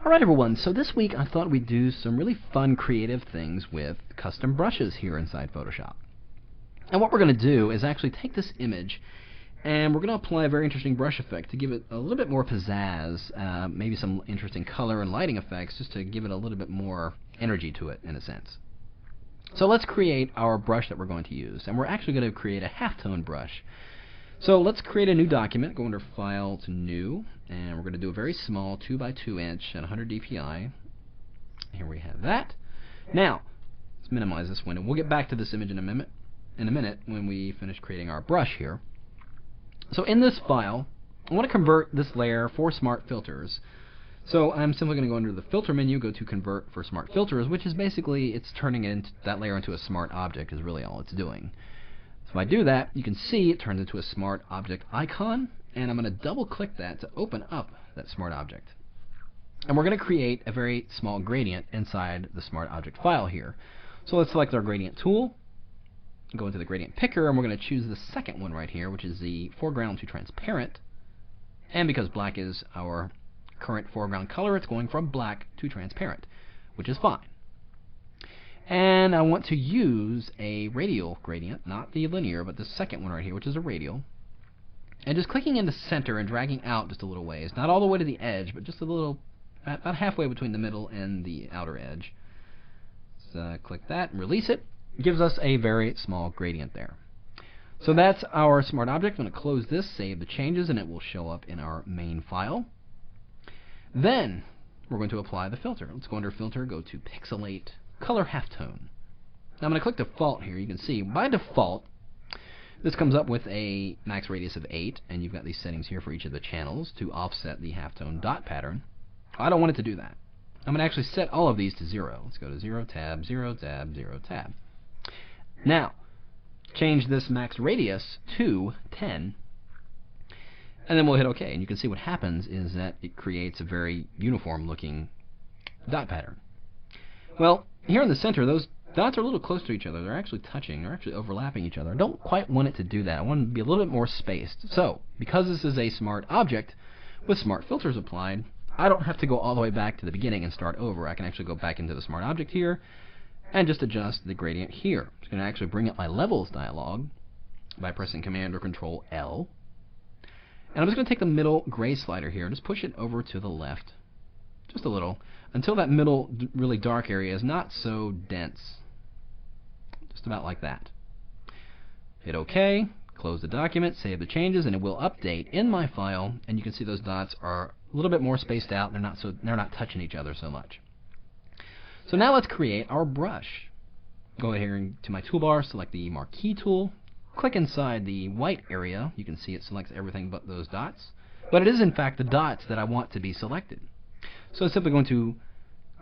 Alright everyone, so this week I thought we'd do some really fun creative things with custom brushes here inside Photoshop. And what we're going to do is actually take this image and we're going to apply a very interesting brush effect to give it a little bit more pizzazz, maybe some interesting color and lighting effects just to give it a little bit more energy to it in a sense. So let's create our brush that we're going to use, and we're actually going to create a halftone brush. So let's create a new document, go under File to New, and we're going to do a very small 2x2 inch at 100 dpi. Here we have that. Now, let's minimize this window. We'll get back to this image in a minute when we finish creating our brush here. So in this file, I want to convert this layer for smart filters. So I'm simply going to go under the Filter menu, go to Convert for Smart Filters, which is basically it's turning that layer into a smart object is really all it's doing. So if I do that, you can see it turns into a smart object icon, and I'm going to double click that to open up that smart object. And we're going to create a very small gradient inside the smart object file here. So let's select our gradient tool, go into the gradient picker, and we're going to choose the second one right here, which is the foreground to transparent. And because black is our current foreground color, it's going from black to transparent, which is fine. And I want to use a radial gradient, not the linear, but the second one right here, which is a radial. And just clicking in the center and dragging out just a little ways, not all the way to the edge, but just a little, about halfway between the middle and the outer edge. So click that and release it. It gives us a very small gradient there. So that's our smart object. I'm going to close this, save the changes, and it will show up in our main file. Then we're going to apply the filter. Let's go under Filter, go to Pixelate, Color Halftone. Now I'm going to click Default here. You can see by default this comes up with a max radius of 8, and you've got these settings here for each of the channels to offset the halftone dot pattern. I don't want it to do that. I'm going to actually set all of these to 0. Let's go to 0 tab, 0 tab, 0 tab. Now change this max radius to 10, and then we'll hit OK, and you can see what happens is that it creates a very uniform looking dot pattern. Well, here in the center, those dots are a little close to each other. They're actually touching. They're actually overlapping each other. I don't quite want it to do that. I want it to be a little bit more spaced. So, because this is a smart object with smart filters applied, I don't have to go all the way back to the beginning and start over. I can actually go back into the smart object here and just adjust the gradient here. I'm going to actually bring up my levels dialog by pressing Command or Control L. And I'm just going to take the middle gray slider here and just push it over to the left just a little until that middle really dark area is not so dense. Just about like that. Hit OK, close the document, save the changes, and it will update in my file, and you can see those dots are a little bit more spaced out. They're not touching each other so much. So now let's create our brush. Go here to my toolbar, select the Marquee tool, click inside the white area. You can see it selects everything but those dots, but it is in fact the dots that I want to be selected. So I'm simply going to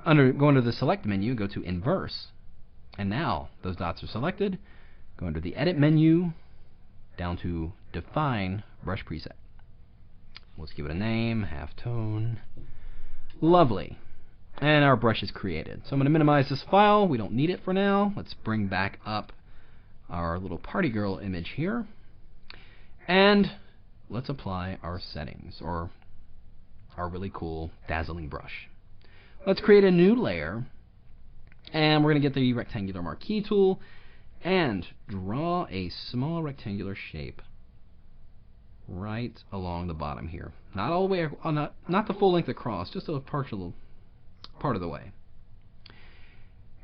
go under the Select menu, go to Inverse, and now those dots are selected. Go under the Edit menu, down to Define Brush Preset. Let's give it a name, Halftone. Lovely. And our brush is created. So I'm going to minimize this file. We don't need it for now. Let's bring back up our little party girl image here. And let's apply our settings, or our really cool dazzling brush. Let's create a new layer, and we're going to get the rectangular marquee tool and draw a small rectangular shape right along the bottom here. Not all the way, not the full length across, just a partial part of the way.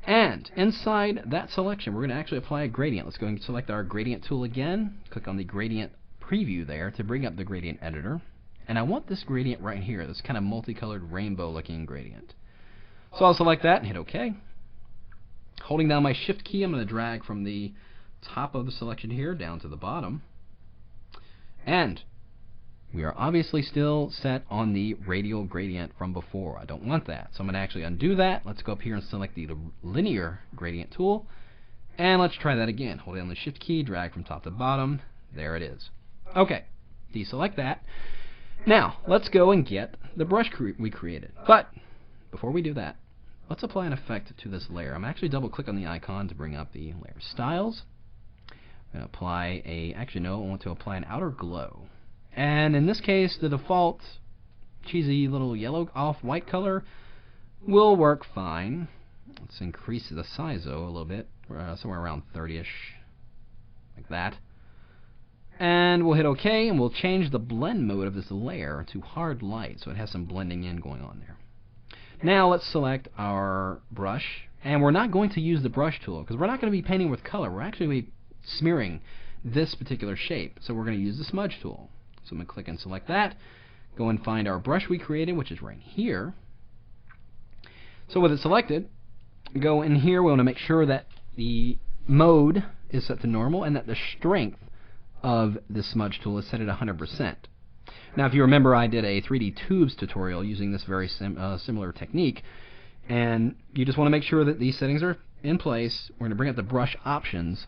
And inside that selection, we're going to actually apply a gradient. Let's go and select our gradient tool again, click on the gradient preview there to bring up the gradient editor. And I want this gradient right here, this kind of multicolored rainbow looking gradient. So I'll select that and hit OK. Holding down my Shift key, I'm going to drag from the top of the selection here down to the bottom. And we are obviously still set on the radial gradient from before. I don't want that. So I'm going to actually undo that. Let's go up here and select the linear gradient tool. And let's try that again. Hold down the Shift key, drag from top to bottom. There it is. OK. Deselect that. Now, let's go and get the brush we created. But before we do that, let's apply an effect to this layer. I'm actually double-click on the icon to bring up the layer styles. I'm going to apply I want to apply an outer glow. And in this case, the default cheesy little yellow off-white color, will work fine. Let's increase the size though a little bit, somewhere around 30-ish, like that. And we'll hit OK, and we'll change the blend mode of this layer to hard light, so it has some blending in going on there. Now let's select our brush, and we're not going to use the brush tool, because we're not going to be painting with color. We're actually going to be smearing this particular shape, so we're going to use the smudge tool. So I'm going to click and select that, go and find our brush we created, which is right here. So with it selected, go in here, we want to make sure that the mode is set to normal, and that the strength of the smudge tool is set at 100%. Now if you remember, I did a 3D tubes tutorial using this very similar technique, and you just want to make sure that these settings are in place. We're going to bring up the brush options,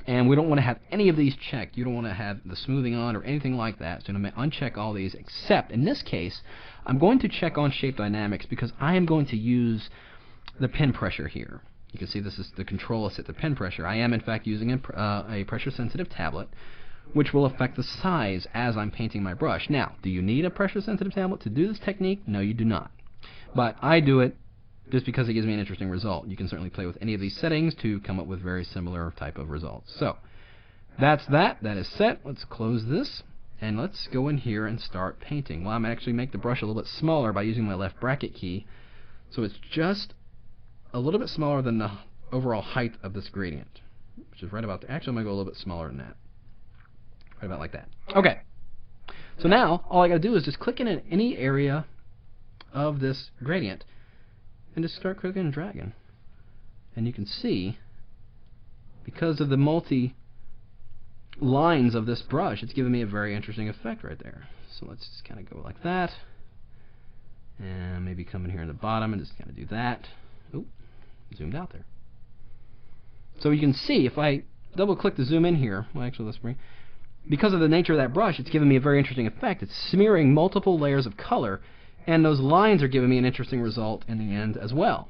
and we don't want to have any of these checked. You don't want to have the smoothing on or anything like that, so I'm going to uncheck all these, except in this case I'm going to check on shape dynamics, because I am going to use the pin pressure here. You can see this is the control is set to pin pressure. I am in fact using a pressure sensitive tablet, which will affect the size as I'm painting my brush. Now, do you need a pressure sensitive tablet to do this technique? No, you do not. But I do it just because it gives me an interesting result. You can certainly play with any of these settings to come up with very similar type of results. So that's that. That is set. Let's close this, and let's go in here and start painting. Well, I'm actually make the brush a little bit smaller by using my left bracket key, so it's just a little bit smaller than the overall height of this gradient, which is right about there. Actually, I'm going to go a little bit smaller than that. Right about like that. Okay. So now, all I got to do is just click in any area of this gradient and just start clicking and dragging. And you can see, because of the multi lines of this brush, it's giving me a very interesting effect right there. So let's just kind of go like that. And maybe come in here in the bottom and just kind of do that. Oop. Zoomed out there. So you can see, if I double click to zoom in here, well actually let's bring, because of the nature of that brush, it's giving me a very interesting effect. It's smearing multiple layers of color, and those lines are giving me an interesting result in the end as well.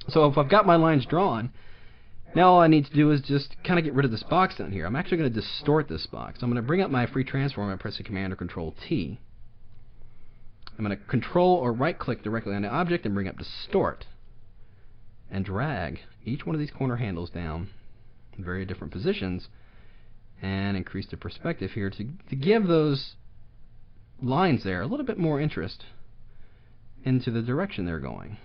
So if I've got my lines drawn, now all I need to do is just kind of get rid of this box down here. I'm actually going to distort this box. I'm going to bring up my free transform and press the Command or Control T. I'm going to control or right click directly on the object and bring up distort, and drag each one of these corner handles down in very different positions, and increase the perspective here to give those lines there a little bit more interest into the direction they're going.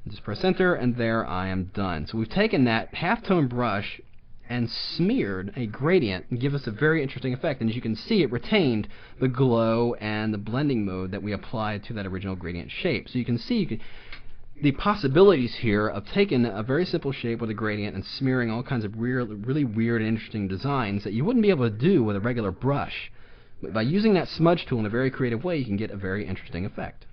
Just press enter, and there I am done. So we've taken that halftone brush and smeared a gradient and give us a very interesting effect, and as you can see, it retained the glow and the blending mode that we applied to that original gradient shape. So you can see the possibilities here of taking a very simple shape with a gradient and smearing all kinds of really weird and interesting designs that you wouldn't be able to do with a regular brush. But by using that smudge tool in a very creative way, you can get a very interesting effect.